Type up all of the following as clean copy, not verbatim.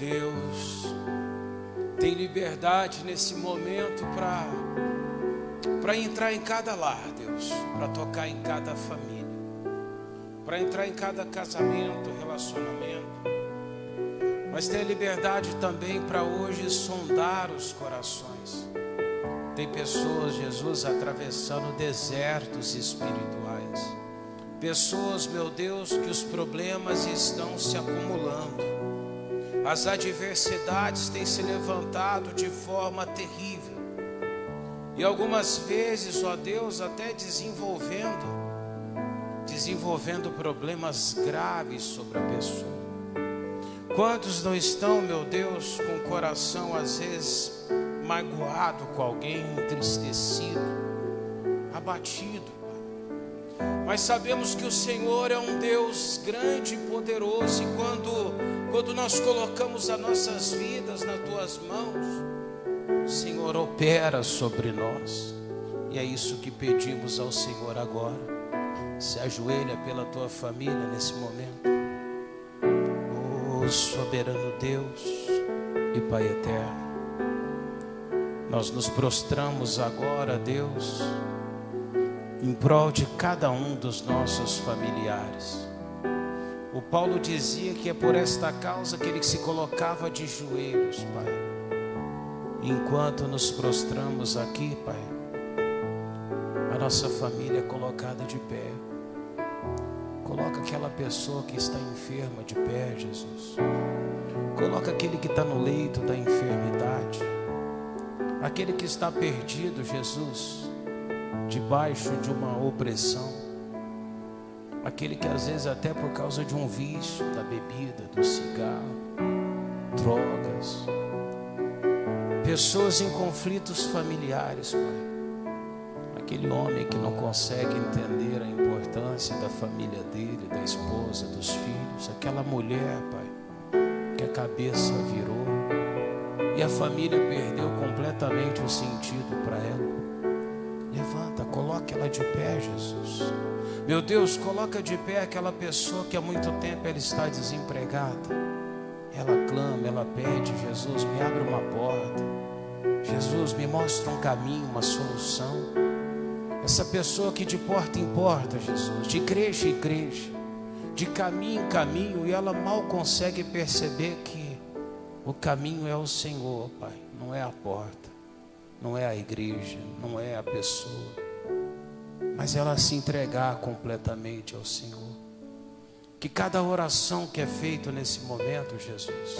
Deus, tem liberdade nesse momento para entrar em cada lar, Deus, para tocar em cada família, para entrar em cada casamento, relacionamento. Mas tem liberdade também para hoje sondar os corações. Tem pessoas, Jesus, atravessando desertos espirituais. Pessoas, meu Deus, que os problemas estão se acumulando. As adversidades têm se levantado de forma terrível. E algumas vezes, ó Deus, até desenvolvendo problemas graves sobre a pessoa. Quantos não estão, meu Deus, com o coração às vezes magoado com alguém, entristecido, abatido? Mas sabemos que o Senhor é um Deus grande e poderoso, e quando nós colocamos as nossas vidas nas tuas mãos, o Senhor opera sobre nós. E é isso que pedimos ao Senhor agora. Se ajoelha pela tua família nesse momento. Oh, soberano Deus e Pai eterno, nós nos prostramos agora, Deus, em prol de cada um dos nossos familiares. O Paulo dizia que é por esta causa que ele se colocava de joelhos, Pai. Enquanto nos prostramos aqui, Pai, a nossa família é colocada de pé. Coloca aquela pessoa que está enferma de pé, Jesus. Coloca aquele que está no leito da enfermidade. Aquele que está perdido, Jesus, debaixo de uma opressão. Aquele que às vezes até por causa de um vício, da bebida, do cigarro, drogas. Pessoas em conflitos familiares, Pai. Aquele homem que não consegue entender a importância da família dele, da esposa, dos filhos. Aquela mulher, Pai, que a cabeça virou e a família perdeu completamente o sentido para ela. Levanta, coloca ela de pé, Jesus. Meu Deus, coloca de pé aquela pessoa que há muito tempo ela está desempregada. Ela clama, ela pede: Jesus, me abre uma porta. Jesus, me mostra um caminho, uma solução. Essa pessoa que de porta em porta, Jesus, de igreja em igreja, de caminho em caminho, e ela mal consegue perceber que o caminho é o Senhor, Pai. Não é a porta, não é a igreja, não é a pessoa, mas ela se entregar completamente ao Senhor. Que cada oração que é feita nesse momento, Jesus,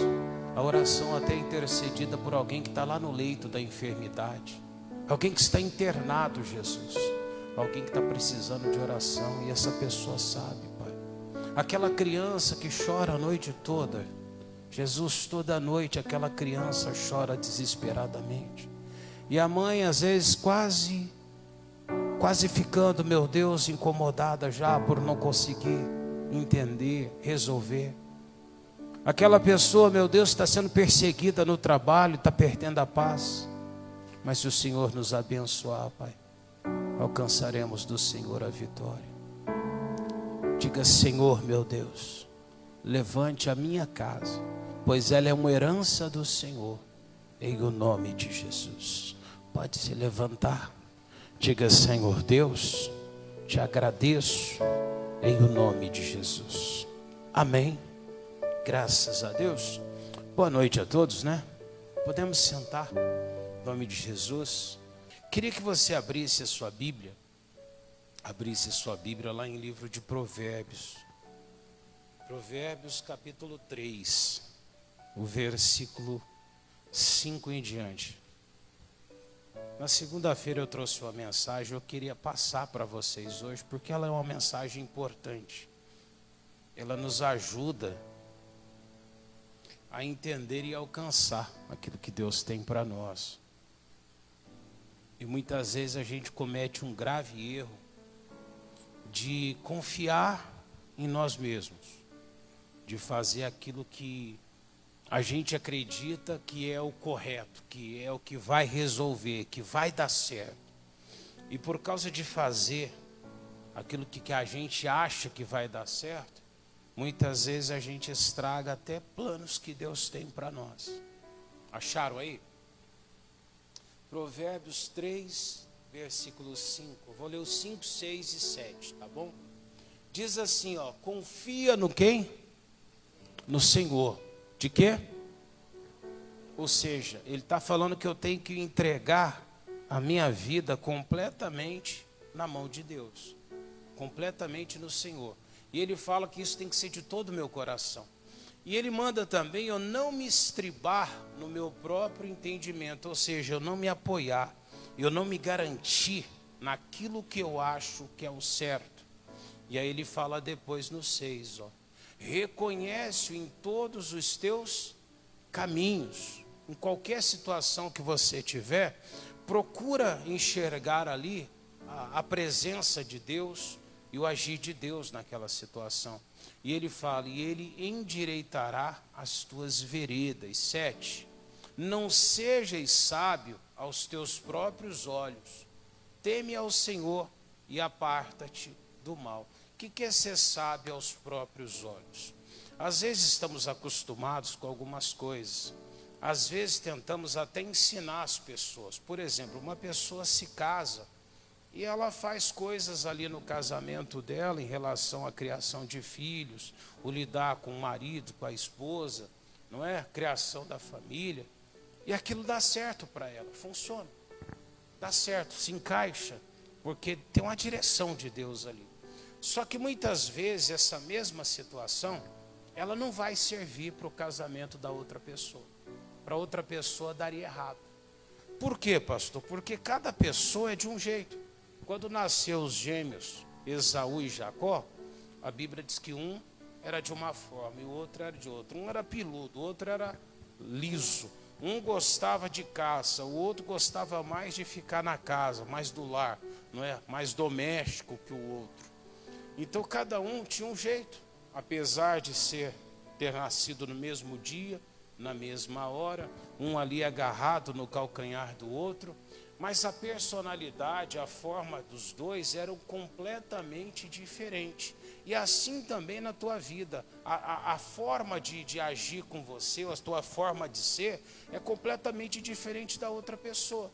a oração até intercedida por alguém que está lá no leito da enfermidade, alguém que está internado, Jesus, alguém que está precisando de oração, e essa pessoa sabe, Pai. Aquela criança que chora a noite toda, Jesus, toda noite aquela criança chora desesperadamente, e a mãe às vezes quase ficando, meu Deus, incomodada já por não conseguir entender, resolver. Aquela pessoa, meu Deus, está sendo perseguida no trabalho, está perdendo a paz. Mas se o Senhor nos abençoar, Pai, alcançaremos do Senhor a vitória. Diga: Senhor, meu Deus, levante a minha casa, pois ela é uma herança do Senhor, em o nome de Jesus. Pode se levantar. Diga: Senhor Deus, te agradeço em o nome de Jesus. Amém. Graças a Deus. Boa noite a todos, né? Podemos sentar. Em nome de Jesus. Queria que você abrisse a sua Bíblia. Abrisse a sua Bíblia lá em livro de Provérbios. Provérbios capítulo 3. O versículo 5 em diante. Na segunda-feira eu trouxe uma mensagem. Eu queria passar para vocês hoje, porque ela é uma mensagem importante. Ela nos ajuda a entender e alcançar aquilo que Deus tem para nós. E muitas vezes a gente comete um grave erro de confiar em nós mesmos, de fazer aquilo que a gente acredita que é o correto, que é o que vai resolver, que vai dar certo. E por causa de fazer aquilo que a gente acha que vai dar certo, muitas vezes a gente estraga até planos que Deus tem para nós. Acharam aí? Provérbios 3, versículo 5. Vou ler os 5, 6 e 7, tá bom? Diz assim, ó: confia no quem? No Senhor. De quê? Ou seja, ele está falando que eu tenho que entregar a minha vida completamente na mão de Deus, completamente no Senhor. E ele fala que isso tem que ser de todo o meu coração. E ele manda também eu não me estribar no meu próprio entendimento, ou seja, eu não me apoiar, eu não me garantir naquilo que eu acho que é o certo. E aí ele fala depois no 6, ó: reconhece-o em todos os teus caminhos. Em qualquer situação que você tiver, procura enxergar ali a presença de Deus e o agir de Deus naquela situação. E ele fala: e ele endireitará as tuas veredas. 7. Não sejas sábio aos teus próprios olhos. Teme ao Senhor e aparta-te do mal. O que é ser sábio aos próprios olhos? Às vezes estamos acostumados com algumas coisas. Às vezes tentamos até ensinar as pessoas. Por exemplo, uma pessoa se casa e ela faz coisas ali no casamento dela em relação à criação de filhos, o lidar com o marido, com a esposa, não é? Criação da família. E aquilo dá certo para ela, funciona. Dá certo, se encaixa, porque tem uma direção de Deus ali. Só que muitas vezes essa mesma situação, ela não vai servir para o casamento da outra pessoa. Para outra pessoa daria errado. Por quê, pastor? Porque cada pessoa é de um jeito. Quando nasceu os gêmeos, Esaú e Jacó, a Bíblia diz que um era de uma forma e o outro era de outra. Um era peludo, o outro era liso. Um gostava de caça, o outro gostava mais de ficar na casa, mais do lar, não é? Mais doméstico que o outro. Então cada um tinha um jeito, apesar de ter nascido no mesmo dia, na mesma hora, um ali agarrado no calcanhar do outro, mas a personalidade, a forma dos dois eram completamente diferentes. E assim também na tua vida, a forma de agir com você, a tua forma de ser, é completamente diferente da outra pessoa.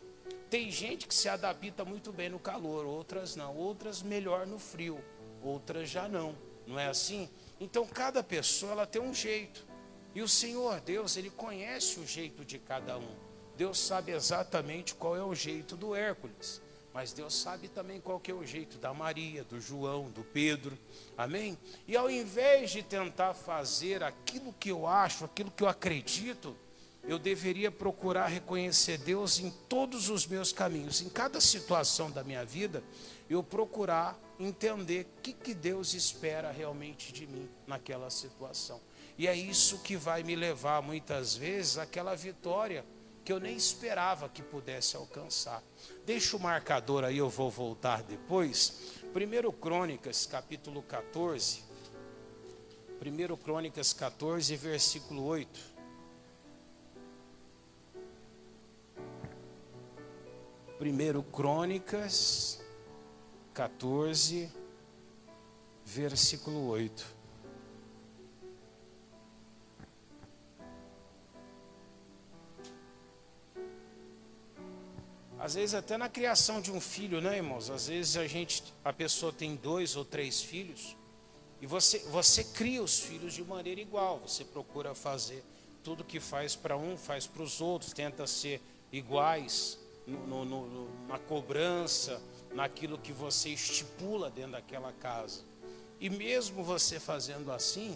Tem gente que se adapta muito bem no calor, outras não, outras melhor no frio, outras já não, não é assim? Então cada pessoa ela tem um jeito. E o Senhor Deus, Ele conhece o jeito de cada um. Deus sabe exatamente qual é o jeito do Hércules. Mas Deus sabe também qual que é o jeito da Maria, do João, do Pedro. Amém? E ao invés de tentar fazer aquilo que eu acho, aquilo que eu acredito, eu deveria procurar reconhecer Deus em todos os meus caminhos. Em cada situação da minha vida, eu procurar entender o que Deus espera realmente de mim naquela situação. E é isso que vai me levar muitas vezes àquela vitória que eu nem esperava que pudesse alcançar. Deixa o marcador aí, eu vou voltar depois. 1 Crônicas, capítulo 14. 1 Crônicas 14, versículo 8. 1 Crônicas 14, versículo 8. Às vezes até na criação de um filho, né, irmãos? Às vezes a pessoa tem 2 ou 3 filhos e você cria os filhos de maneira igual. Você procura fazer tudo que faz para um, faz para os outros, tenta ser iguais na cobrança, naquilo que você estipula dentro daquela casa. E mesmo você fazendo assim,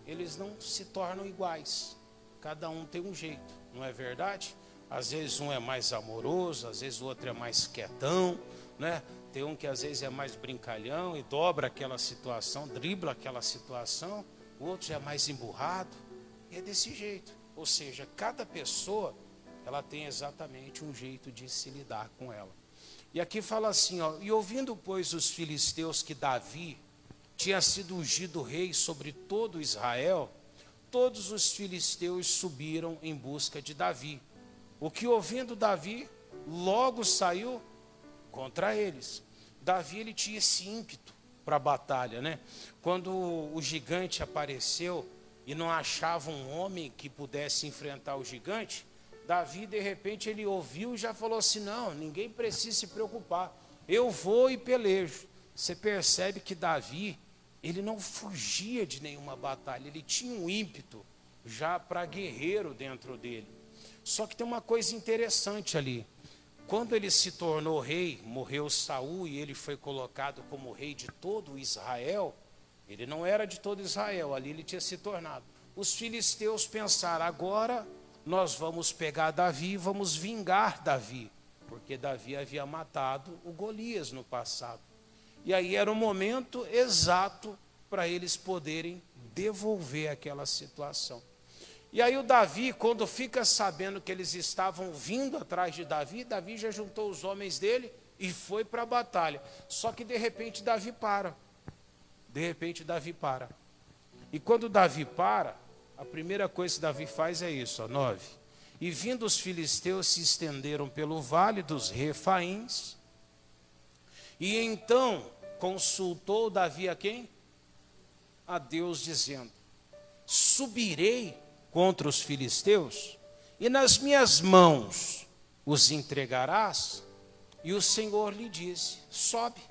eles não se tornam iguais. Cada um tem um jeito, não é verdade? Às vezes um é mais amoroso, às vezes o outro é mais quietão, né? Tem um que às vezes é mais brincalhão e dobra aquela situação, dribla aquela situação. O outro já é mais emburrado. E é desse jeito. Ou seja, cada pessoa, ela tem exatamente um jeito de se lidar com ela. E aqui fala assim, ó: e ouvindo, pois, os filisteus que Davi tinha sido ungido rei sobre todo Israel, todos os filisteus subiram em busca de Davi. O que ouvindo Davi, logo saiu contra eles. Davi, ele tinha esse ímpeto para a batalha, né? Quando o gigante apareceu e não achava um homem que pudesse enfrentar o gigante, Davi, de repente, ele ouviu e já falou assim: não, ninguém precisa se preocupar, eu vou e pelejo. Você percebe que Davi, ele não fugia de nenhuma batalha, ele tinha um ímpeto já para guerreiro dentro dele. Só que tem uma coisa interessante ali. Quando ele se tornou rei, morreu Saul e ele foi colocado como rei de todo Israel, ele não era de todo Israel, ali ele tinha se tornado. Os filisteus pensaram: agora nós vamos pegar Davi e vamos vingar Davi, porque Davi havia matado o Golias no passado. E aí era o momento exato para eles poderem devolver aquela situação. E aí o Davi, quando fica sabendo que eles estavam vindo atrás de Davi, Davi já juntou os homens dele e foi para a batalha. Só que de repente Davi para. De repente Davi para. E quando Davi para, a primeira coisa que Davi faz é isso, ó, 9. E vindo os filisteus se estenderam pelo vale dos Refaíns. E então consultou Davi a quem? A Deus, dizendo: subirei contra os filisteus, e nas minhas mãos os entregarás? E o Senhor lhe disse: sobe,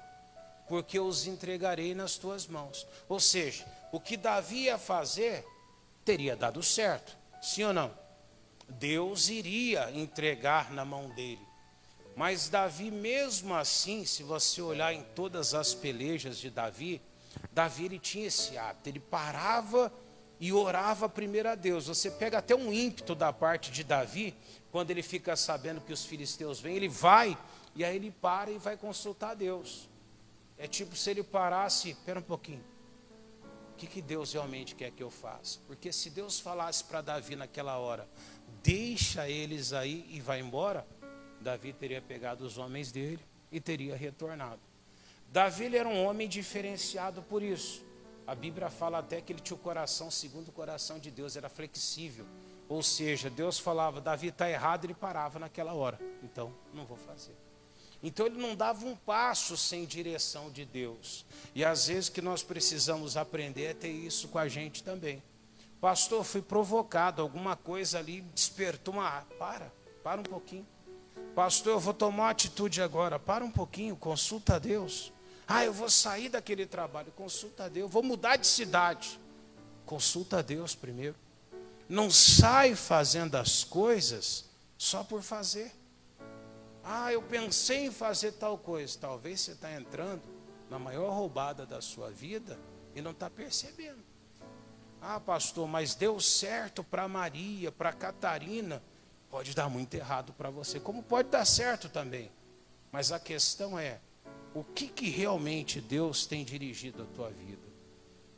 porque os entregarei nas tuas mãos. Ou seja, o que Davi ia fazer teria dado certo, sim ou não? Deus iria entregar na mão dele. Mas Davi, mesmo assim, se você olhar em todas as pelejas de Davi, Davi ele tinha esse hábito, ele parava e orava primeiro a Deus. Você pega até um ímpeto da parte de Davi, quando ele fica sabendo que os filisteus vêm, ele vai, e aí ele para e vai consultar a Deus. É tipo se ele parasse: espera um pouquinho, o que Deus realmente quer que eu faça? Porque se Deus falasse para Davi naquela hora: deixa eles aí e vai embora, Davi teria pegado os homens dele e teria retornado. Davi ele era um homem diferenciado por isso. A Bíblia fala até que ele tinha o coração segundo o coração de Deus, era flexível. Ou seja, Deus falava: Davi está errado, ele parava naquela hora. Então, não vou fazer. Então ele não dava um passo sem direção de Deus. E às vezes que nós precisamos aprender é ter isso com a gente também. Pastor, fui provocado, alguma coisa ali despertou uma... Para um pouquinho. Pastor, eu vou tomar uma atitude agora. Para um pouquinho, consulta a Deus. Eu vou sair daquele trabalho, consulta a Deus. Vou mudar de cidade, consulta a Deus primeiro. Não sai fazendo as coisas só por fazer. Eu pensei em fazer tal coisa. Talvez você está entrando na maior roubada da sua vida e não está percebendo. Pastor, mas deu certo para Maria, para Catarina. Pode dar muito errado para você, como pode dar certo também. Mas a questão é, o que realmente Deus tem dirigido a tua vida?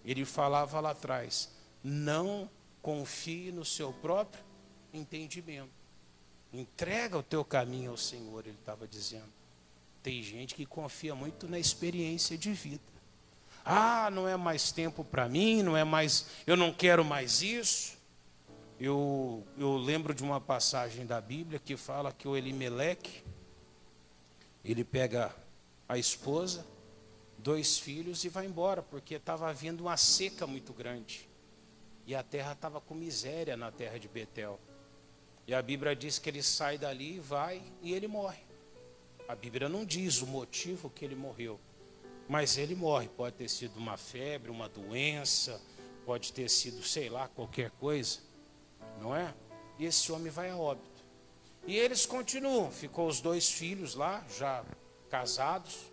Ele falava lá atrás: não confie no seu próprio entendimento. Entrega o teu caminho ao Senhor, ele estava dizendo. Tem gente que confia muito na experiência de vida. Não é mais tempo para mim, não é mais, eu não quero mais isso. Eu lembro de uma passagem da Bíblia que fala que o Elimeleque, ele pega a esposa, 2 filhos e vai embora, porque estava vindo uma seca muito grande. E a terra estava com miséria na terra de Betel. E a Bíblia diz que ele sai dali, vai e ele morre. A Bíblia não diz o motivo que ele morreu, mas ele morre. Pode ter sido uma febre, uma doença, pode ter sido, sei lá, qualquer coisa, não é? E esse homem vai a óbito. E eles continuam, ficou os 2 filhos lá, já casados,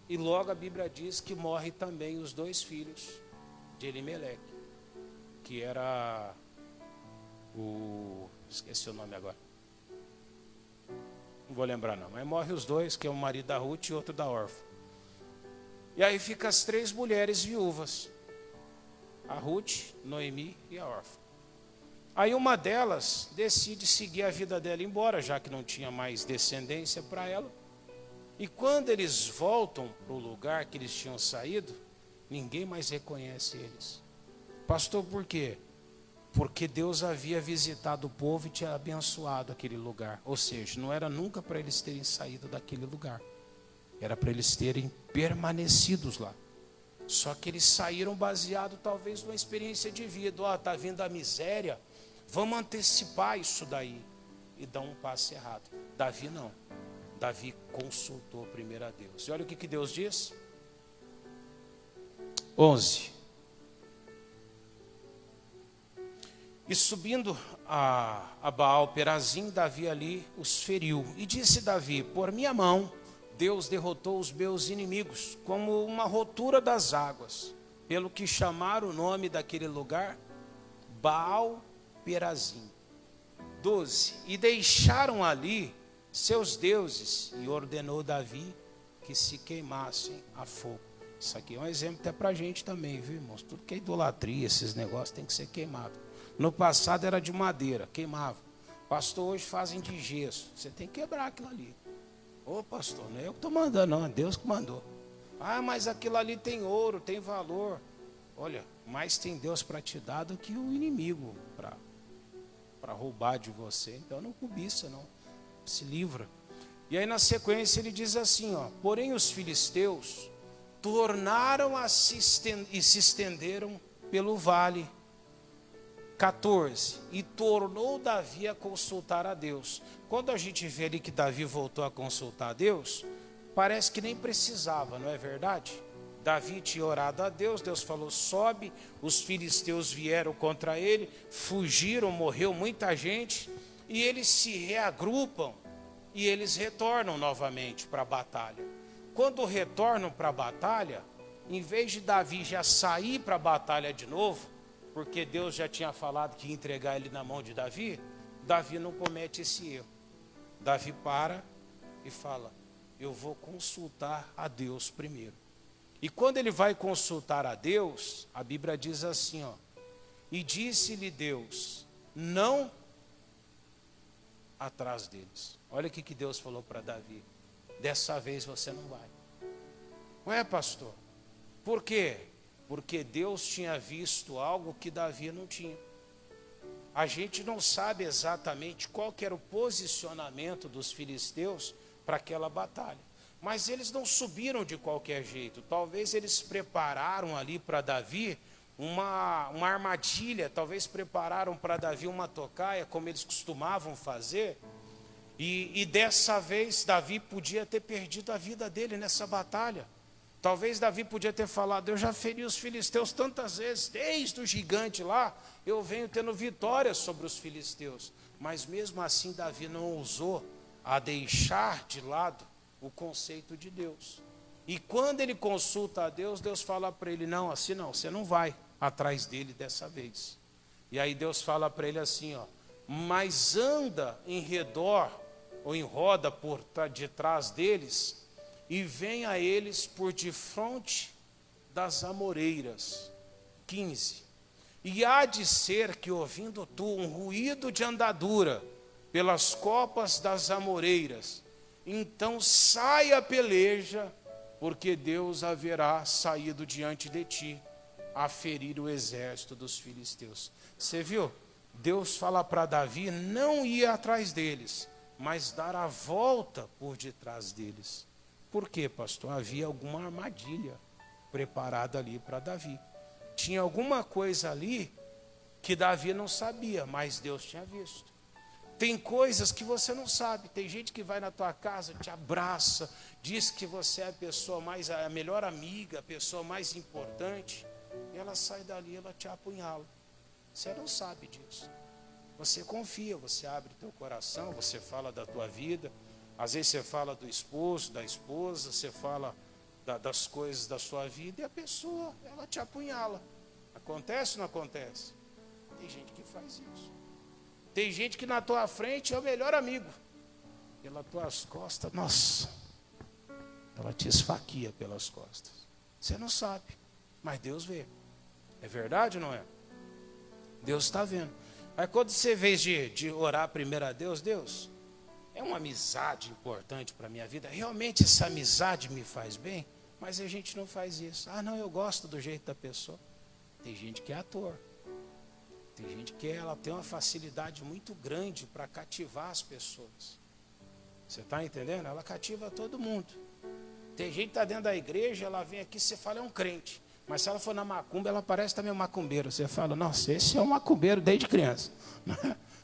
e logo a Bíblia diz que morre também os 2 filhos de Elimeleque, que era esqueci o nome agora, não vou lembrar não, mas morre os 2, que é o marido da Ruth e outro da órfã. E aí fica as 3 mulheres viúvas, a Ruth, Noemi e a órfã. Aí uma delas decide seguir a vida dela embora, já que não tinha mais descendência para ela. E quando eles voltam para o lugar que eles tinham saído, ninguém mais reconhece eles. Pastor, por quê? Porque Deus havia visitado o povo e tinha abençoado aquele lugar. Ou seja, não era nunca para eles terem saído daquele lugar. Era para eles terem permanecidos lá. Só que eles saíram baseado talvez numa experiência de vida. Ó, está vindo a miséria, vamos antecipar isso daí. E dá um passo errado. Davi não. Davi consultou primeiro a Deus. E olha o que Deus diz. 11. E subindo a Baal Perazim, Davi ali os feriu. E disse Davi, por minha mão, Deus derrotou os meus inimigos, como uma rotura das águas, pelo que chamaram o nome daquele lugar, Baal Perazim. 12. E deixaram ali seus deuses, e ordenou Davi que se queimassem a fogo. Isso aqui é um exemplo até para a gente também, viu, irmãos? Tudo que é idolatria, esses negócios tem que ser queimado. No passado era de madeira, queimava. Pastor, hoje fazem de gesso. Você tem que quebrar aquilo ali. Ô pastor, não é eu que estou mandando, não, é Deus que mandou. Ah, mas aquilo ali tem ouro, tem valor. Olha, mais tem Deus para te dar do que o inimigo para roubar de você. Então não cobiça, não. Se livra. E aí na sequência ele diz assim, ó, porém os filisteus tornaram e se estenderam pelo vale. 14. E tornou Davi a consultar a Deus. Quando a gente vê ali que Davi voltou a consultar a Deus, parece que nem precisava, não é verdade? Davi tinha orado a Deus, Deus falou, sobe, os filisteus vieram contra ele, fugiram, morreu muita gente, e eles se reagrupam, e eles retornam novamente para a batalha. Quando retornam para a batalha, em vez de Davi já sair para a batalha de novo, porque Deus já tinha falado que ia entregar ele na mão de Davi, Davi não comete esse erro. Davi para e fala, eu vou consultar a Deus primeiro. E quando ele vai consultar a Deus, a Bíblia diz assim, ó, e disse-lhe Deus, não atrás deles. Olha o que Deus falou para Davi, dessa vez você não vai. Ué, pastor, por quê? Porque Deus tinha visto algo que Davi não tinha. A gente não sabe exatamente qual que era o posicionamento dos filisteus para aquela batalha. Mas eles não subiram de qualquer jeito. Talvez eles prepararam ali para Davi uma armadilha. Talvez prepararam para Davi uma tocaia, como eles costumavam fazer. E dessa vez Davi podia ter perdido a vida dele nessa batalha. Talvez Davi podia ter falado, eu já feri os filisteus tantas vezes, desde o gigante lá, eu venho tendo vitórias sobre os filisteus. Mas mesmo assim Davi não ousou a deixar de lado o conceito de Deus. E quando ele consulta a Deus, Deus fala para ele, não, assim não, você não vai atrás dele dessa vez. E aí Deus fala para ele assim, ó, mas anda em redor, ou em roda por detrás deles, e vem a eles por defronte das amoreiras. 15. E há de ser que ouvindo tu um ruído de andadura pelas copas das amoreiras, então saia a peleja, porque Deus haverá saído diante de ti a ferir o exército dos filisteus. Você viu? Deus fala para Davi não ir atrás deles, mas dar a volta por detrás deles. Por quê, pastor? Havia alguma armadilha preparada ali para Davi. Tinha alguma coisa ali que Davi não sabia, mas Deus tinha visto. Tem coisas que você não sabe. Tem gente que vai na tua casa, te abraça, diz que você é a melhor amiga, a pessoa mais importante. E ela sai dali, ela te apunhala. Você não sabe disso. Você confia, você abre teu coração, você fala da tua vida. Às vezes você fala do esposo, da esposa, você fala das coisas da sua vida e a pessoa, ela te apunhala. Acontece ou não acontece? Tem gente que faz isso. Tem gente que na tua frente é o melhor amigo. Pelas tuas costas, nossa, ela te esfaqueia pelas costas. Você não sabe, mas Deus vê. É verdade ou não é? Deus está vendo. Aí quando você vê de orar primeiro a Deus, Deus, é uma amizade importante para a minha vida. Realmente essa amizade me faz bem, mas a gente não faz isso. Ah, não, eu gosto do jeito da pessoa. Tem gente que é ator. Tem gente que ela tem uma facilidade muito grande para cativar as pessoas. Você está entendendo? Ela cativa todo mundo. Tem gente que está dentro da igreja, ela vem aqui, você fala, é um crente. Mas se ela for na macumba, ela parece também um macumbeiro. Você fala, nossa, esse é um macumbeiro desde criança.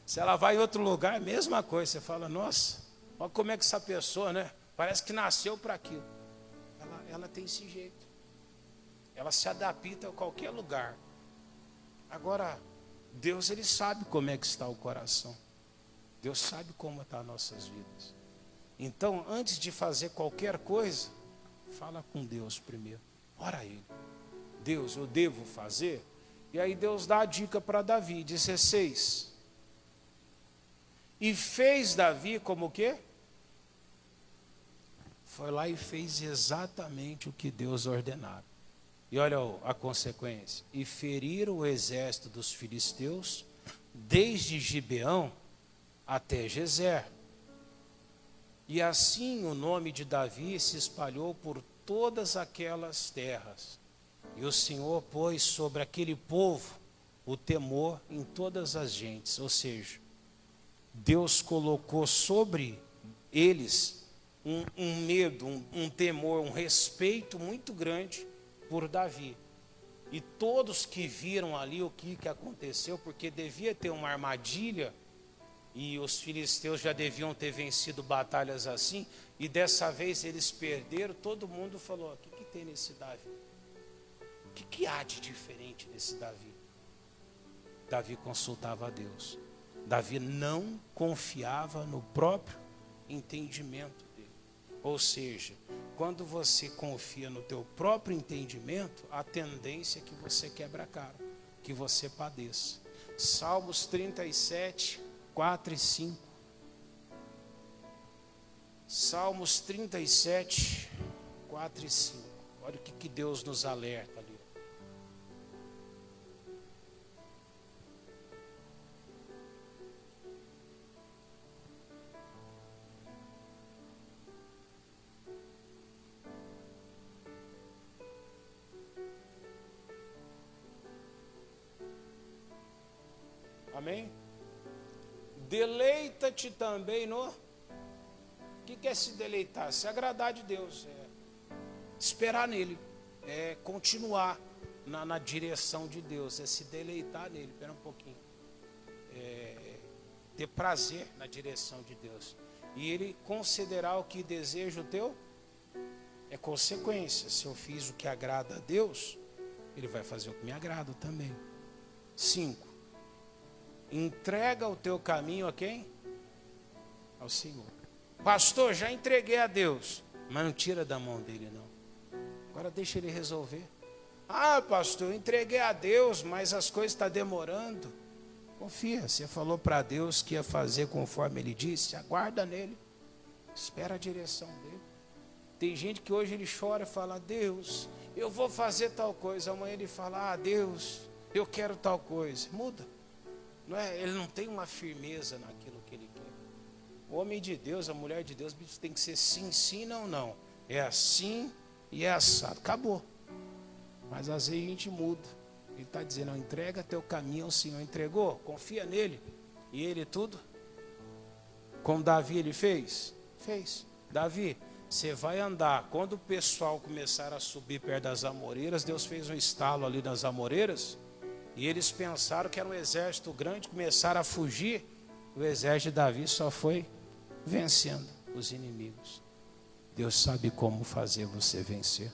Se ela vai em outro lugar, é a mesma coisa. Você fala, nossa, olha como é que essa pessoa, né? Parece que nasceu para aquilo. Ela tem esse jeito. Ela se adapta a qualquer lugar. Agora, Deus, Ele sabe como é que está o coração. Deus sabe como estão as nossas vidas. Então, antes de fazer qualquer coisa, fala com Deus primeiro. Ora a Ele. Deus, eu devo fazer? E aí Deus dá a dica para Davi, 16. E fez Davi como o quê? Foi lá e fez exatamente o que Deus ordenara. E olha a consequência. E feriram o exército dos filisteus, desde Gibeão até Gezer. E assim o nome de Davi se espalhou por todas aquelas terras. E o Senhor pôs sobre aquele povo o temor em todas as gentes. Ou seja, Deus colocou sobre eles um medo, um temor, um respeito muito grande por Davi. E todos que viram ali o que aconteceu, porque devia ter uma armadilha, e os filisteus já deviam ter vencido batalhas assim, e dessa vez eles perderam, todo mundo falou, o que tem nesse Davi? O que há de diferente nesse Davi? Davi consultava a Deus. Davi não confiava no próprio entendimento dele. Ou seja, quando você confia no teu próprio entendimento, a tendência é que você quebra a cara, que você padeça. Salmos 37, 4 e 5. Salmos 37, 4 e 5. Olha o que Deus nos alerta ali. Amém? Deleita-te também no... O que é se deleitar? Se agradar de Deus. Esperar nele. É continuar na direção de Deus. É se deleitar nele. Espera um pouquinho. Ter prazer na direção de Deus. E ele concederá o que deseja o teu. É consequência. Se eu fiz o que agrada a Deus, ele vai fazer o que me agrada também. 5. Entrega o teu caminho a quem? Ao Senhor. Pastor, já entreguei a Deus. Mas não tira da mão dele, não. Agora deixa ele resolver. Ah, pastor, eu entreguei a Deus, mas as coisas estão demorando. Confia, você falou para Deus que ia fazer conforme Ele disse. Aguarda nele. Espera a direção dele. Tem gente que hoje ele chora e fala, Deus, eu vou fazer tal coisa. Amanhã ele fala, Deus, eu quero tal coisa. Muda. Não é? Ele não tem uma firmeza naquilo que ele quer. O homem de Deus, a mulher de Deus, tem que ser sim, sim, não, não. É assim e é assado. Acabou. Mas às vezes a gente muda. Ele está dizendo, não, entrega teu caminho ao Senhor. Entregou? Confia nele. E ele tudo? Como Davi ele fez? Fez. Davi, você vai andar. Quando o pessoal começar a subir perto das amoreiras, Deus fez um estalo ali nas amoreiras. E eles pensaram que era um exército grande, começaram a fugir. O exército de Davi só foi vencendo os inimigos. Deus sabe como fazer você vencer.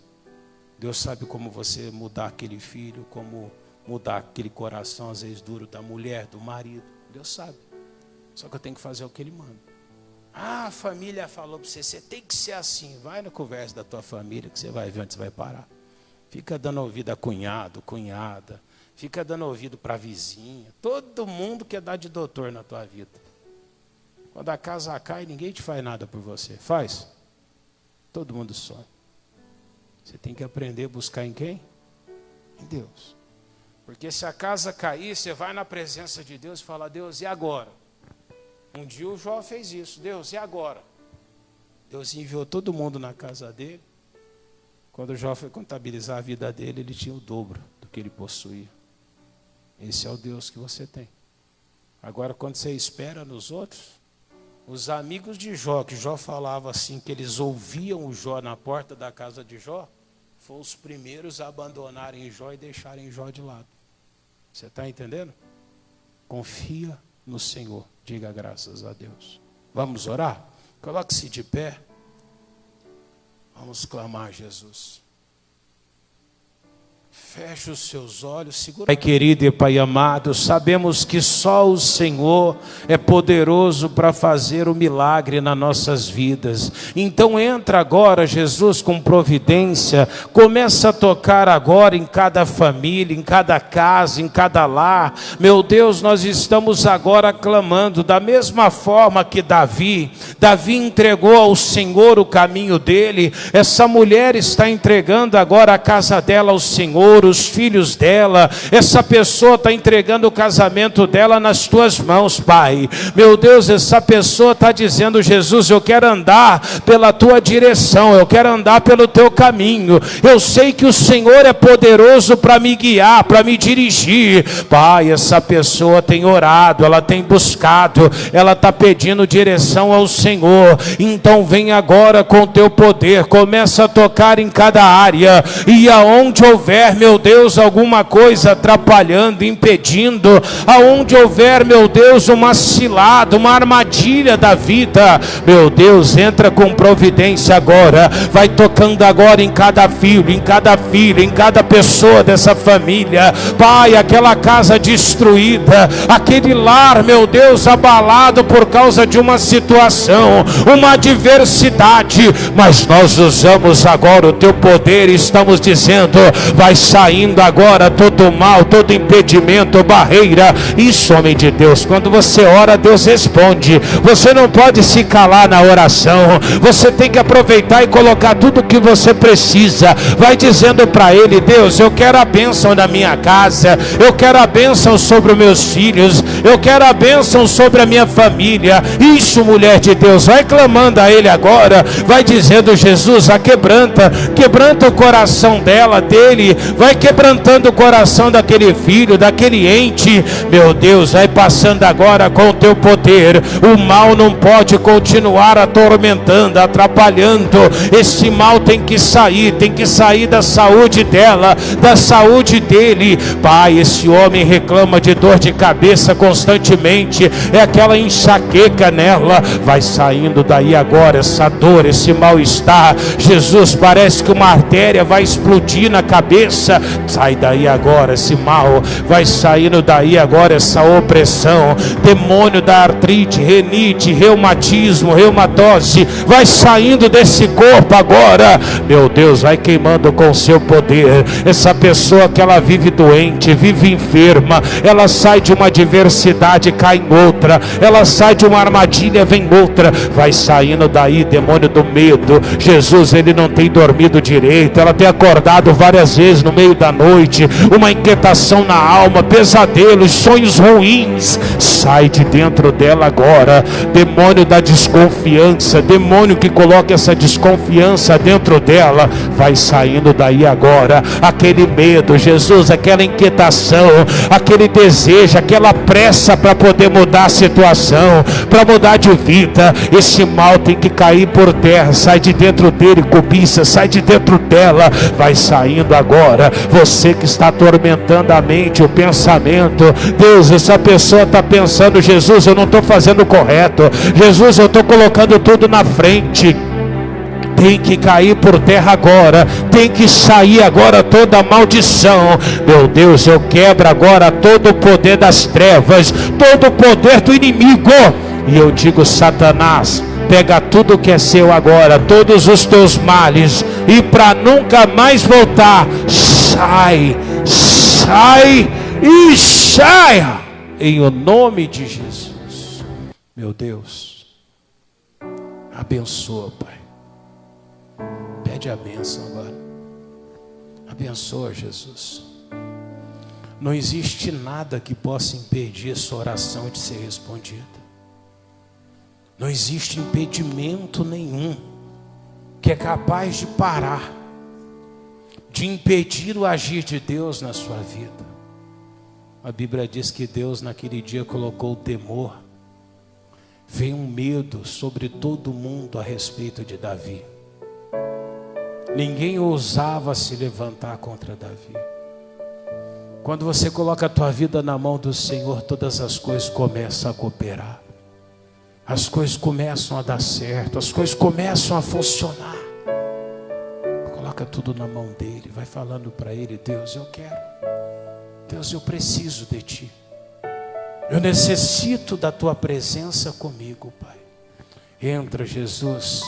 Deus sabe como você mudar aquele filho, como mudar aquele coração, às vezes duro, da mulher, do marido. Deus sabe. Só que eu tenho que fazer o que Ele manda. A família falou para você, você tem que ser assim. Vai na conversa da tua família que você vai ver onde você vai parar. Fica dando ouvido a cunhado, cunhada. Fica dando ouvido para a vizinha. Todo mundo quer dar de doutor na tua vida. Quando a casa cai, ninguém te faz nada por você. Faz? Todo mundo sonha. Você tem que aprender a buscar em quem? Em Deus. Porque se a casa cair, você vai na presença de Deus e fala, Deus, e agora? Um dia o Jó fez isso. Deus, e agora? Deus enviou todo mundo na casa dele. Quando o Jó foi contabilizar a vida dele, ele tinha o dobro do que ele possuía. Esse é o Deus que você tem. Agora, quando você espera nos outros, os amigos de Jó, que Jó falava assim, que eles ouviam o Jó na porta da casa de Jó, foram os primeiros a abandonarem Jó e deixarem Jó de lado. Você está entendendo? Confia no Senhor. Diga graças a Deus. Vamos orar? Coloque-se de pé. Vamos clamar a Jesus. Feche os seus olhos, segura. Pai querido e Pai amado, sabemos que só o Senhor é poderoso para fazer o milagre nas nossas vidas. Então entra agora, Jesus, com providência. Começa a tocar agora em cada família, em cada casa, em cada lar. Meu Deus, nós estamos agora clamando da mesma forma que Davi entregou ao Senhor o caminho dele. Essa mulher está entregando agora a casa dela ao Senhor, os filhos dela. Essa pessoa está entregando o casamento dela nas tuas mãos, Pai. Meu Deus, essa pessoa está dizendo: Jesus, eu quero andar pela tua direção, eu quero andar pelo teu caminho. Eu sei que o Senhor é poderoso para me guiar, para me dirigir. Pai, essa pessoa tem orado, ela tem buscado, ela está pedindo direção ao Senhor. Então vem agora com teu poder, começa a tocar em cada área, e aonde houver, meu Deus, alguma coisa atrapalhando, impedindo, aonde houver, meu Deus, uma cilada, uma armadilha da vida, meu Deus, entra com providência agora. Vai tocando agora em cada filho, em cada filha, em cada pessoa dessa família. Pai, aquela casa destruída, aquele lar, meu Deus, abalado por causa de uma situação, uma adversidade, mas nós usamos agora o teu poder e estamos dizendo: vai saindo agora todo mal, todo impedimento, barreira. Isso, homem de Deus, quando você ora, Deus responde. Você não pode se calar na oração, você tem que aproveitar e colocar tudo o que você precisa. Vai dizendo para Ele: Deus, eu quero a bênção na minha casa, eu quero a bênção sobre os meus filhos, eu quero a bênção sobre a minha família. Isso, mulher de Deus, vai clamando a Ele agora, vai dizendo: Jesus, quebranta o coração dela, dele, vai quebrantando o coração daquele filho, daquele ente. Meu Deus, vai passando agora com o teu poder. O mal não pode continuar atormentando, atrapalhando. Esse mal tem que sair da saúde dela, da saúde dele. Pai, esse homem reclama de dor de cabeça constantemente, é aquela enxaqueca nela. Vai saindo daí agora essa dor, esse mal-estar. Jesus, parece que uma artéria vai explodir na cabeça. Sai daí agora esse mal, vai saindo daí agora essa opressão, demônio da artrite, renite, reumatismo, reumatose, vai saindo desse corpo agora. Meu Deus, vai queimando com o seu poder. Essa pessoa que ela vive doente, vive enferma, ela sai de uma adversidade, cai em outra, ela sai de uma armadilha, vem outra. Vai saindo daí demônio do medo. Jesus, ele não tem dormido direito, ela tem acordado várias vezes no meio da noite, uma inquietação na alma, pesadelos, sonhos ruins. Sai de dentro dela agora, demônio da desconfiança, demônio que coloca essa desconfiança dentro dela, vai saindo daí agora. Aquele medo, Jesus, aquela inquietação, aquele desejo, aquela pressa para poder mudar a situação, para mudar de vida, esse mal tem que cair por terra. Sai de dentro dele, cobiça, sai de dentro dela, vai saindo agora. Você que está atormentando a mente, o pensamento, Deus, essa pessoa está pensando: Jesus, eu não estou fazendo correto, Jesus, eu estou colocando tudo na frente. Tem que cair por terra agora, tem que sair agora toda maldição. Meu Deus, eu quebro agora todo o poder das trevas, todo o poder do inimigo, e eu digo: Satanás, pega tudo que é seu agora, todos os teus males, e para nunca mais voltar, sai e saia, em o nome de Jesus. Meu Deus, abençoa, Pai. Pede a bênção agora. Abençoa, Jesus. Não existe nada que possa impedir essa oração de ser respondida. Não existe impedimento nenhum que é capaz de parar, de impedir o agir de Deus na sua vida. A Bíblia diz que Deus naquele dia colocou o temor, veio um medo sobre todo mundo a respeito de Davi. Ninguém ousava se levantar contra Davi. Quando você coloca a tua vida na mão do Senhor, todas as coisas começam a cooperar. As coisas começam a dar certo, as coisas começam a funcionar. Coloca tudo na mão dele, vai falando para ele: Deus, eu quero. Deus, eu preciso de ti. Eu necessito da tua presença comigo, Pai. Entra, Jesus,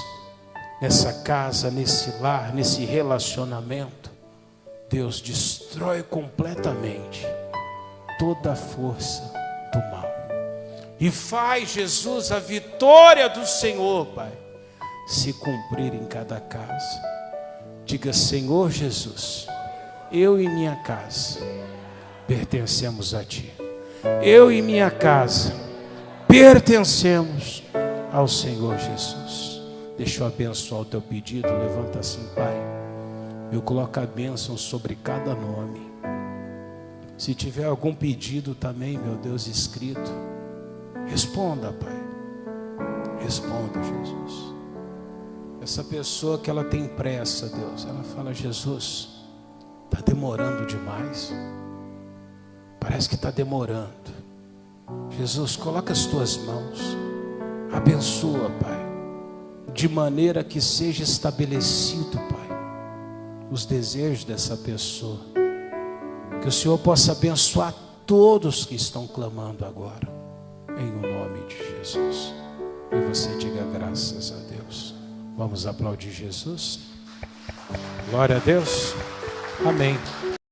nessa casa, nesse lar, nesse relacionamento. Deus, destrói completamente toda a força do mal. E faz, Jesus, a vitória do Senhor, Pai, se cumprir em cada casa. Diga: Senhor Jesus, eu e minha casa pertencemos a ti. Eu e minha casa pertencemos ao Senhor Jesus. Deixa eu abençoar o teu pedido. Levanta assim, Pai. Eu coloco a bênção sobre cada nome. Se tiver algum pedido também, meu Deus, escrito, responda, Pai. Responda, Jesus. Essa pessoa que ela tem pressa, Deus, ela fala: Jesus, está demorando demais. Parece que está demorando. Jesus, coloca as tuas mãos. Abençoa, Pai, de maneira que seja estabelecido, Pai, os desejos dessa pessoa. Que o Senhor possa abençoar todos que estão clamando agora, em o nome de Jesus. E você diga graças a Deus. Vamos aplaudir Jesus. Glória a Deus. Amém.